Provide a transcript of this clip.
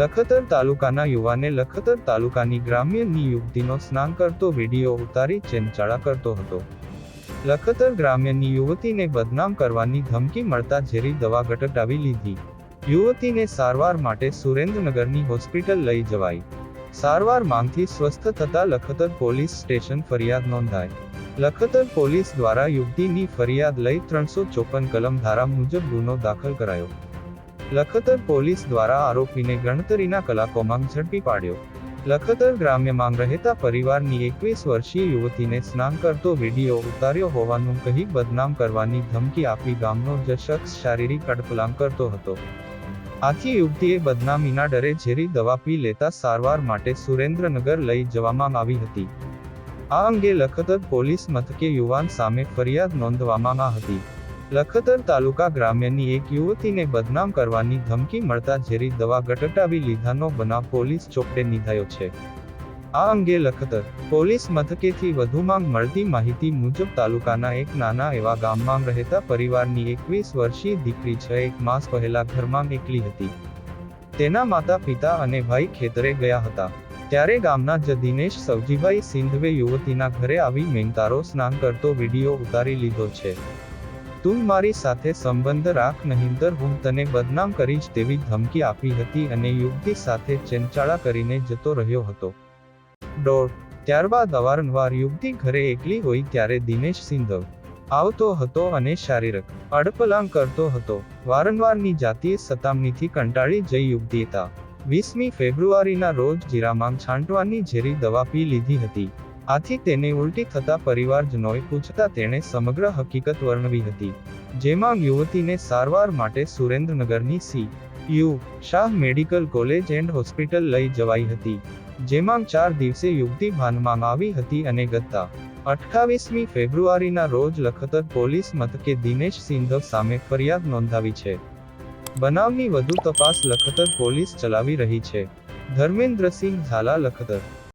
લખતર તાલુકાના યુવાને લખતર તાલુકાની ગ્રામ્યની યુવતીનો સ્નાન કરતો વિડીયો ઉતારી ચેનચાળા કરતો હતો. લખતર ગ્રામ્યની યુવતીને બદનામ કરવાની ધમકી મળતા ઝેરી દવા ગટગટાવી લીધી. યુવતીને સારવાર માટે સુરેન્દ્રનગરની હોસ્પિટલ લઈ જવાઈ. સારવાર માંગથી સ્વસ્થ થતા લખતર પોલીસ સ્ટેશન ફરિયાદ નોંધાઈ. લખતર પોલીસ દ્વારા યુવતીની ફરિયાદ લઈ 354 કલમ ધારા મુજબ ગુનો દાખલ કરાયો. લખતર પોલીસ દ્વારા આરોપીને ગણતરીના કલાકોમાં ઝડપી પાડ્યો. લખતર ગ્રામ્યમાં રહેતા પરિવારની 21 વર્ષીય યુવતીને સ્નાન કરતો વિડીયો ઉતાર્યો હોવાનું કહી બદનામ કરવાની ધમકી આપી ગામનો જ શખ્સ શારીરિક અડપલામ કરતો હતો. આથી યુવતીએ બદનામીના ડરે ઝેરી દવા પી લેતા સારવાર માટે સુરેન્દ્રનગર લઈ જવામાં આવી હતી. આ અંગે લખતર પોલીસ મથકે યુવાન સામે ફરિયાદ નોંધવામાં હતી. લખતર તાલુકા ગ્રામ્યની એક યુવતીને બદનામ કરવાની ધમકી મળતા ઝેરી દવા ગટગટાવી લીધાનો બનાવ પોલીસ ચોપડે નોંધાયો છે. આ અંગે લખતર પોલીસ મથકેથી વધુમાં મળતી માહિતી મુજબ તાલુકાના એક નાના એવા ગામમાં રહેતા પરિવારની 21 વર્ષીય દીકરી 6 માસ પહેલા ઘરમાં એકલી હતી. તેના માતા પિતા અને ભાઈ ખેતરે ગયા હતા. ત્યારે ગામના જ દિનેશ સવજીભાઈ સિંધવે યુવતીના ઘરે આવી મેંતારો સ્નાન કરતો વિડીયો ઉતારી લીધો છે. તું મારી સાથે સંબંધ રાખ નહીંતર હું તને બદનામ કરીશ તેવી ધમકી આપી હતી અને યુવતી સાથે ચેનચાળા કરીને જતો રહ્યો હતો. ત્યારબાદ અવારનવાર યુવતી ઘરે એકલી હોય ત્યારે દિનેશ સિંધવ આવતો હતો અને શારીરિક અડપલામ કરતો હતો. વારંવારની જાતીય સતામણીથી કંટાળી જઈ યુવતીએ 20મી ફેબ્રુઆરીના રોજ જીરામાં છાંટવાની ઝેરી દવા પી લીધી હતી. આથી તેને ઉલટી થતા પરિવારજનોએ પૂછતા તેણે સમગ્ર હકીકત વર્ણવી હતી. જેમાં યુવતીને સારવાર માટે સુરેન્દ્રનગરની C U. Shah medical college and hospital લઈ જવાઈ હતી. જેમાં 4 દિવસે યુવતી ભાનમાં આવી હતી અને ગત 28મી ફેબ્રુઆરીના રોજ લખતર પોલીસ મથકે દિનેશ સિંધવ સામે ફરિયાદ નોંધાવી છે. બનાવની વધુ તપાસ લખતર પોલીસ ચલાવી રહી છે. ધર્મેન્દ્રસિંહ ઝાલા, લખતર.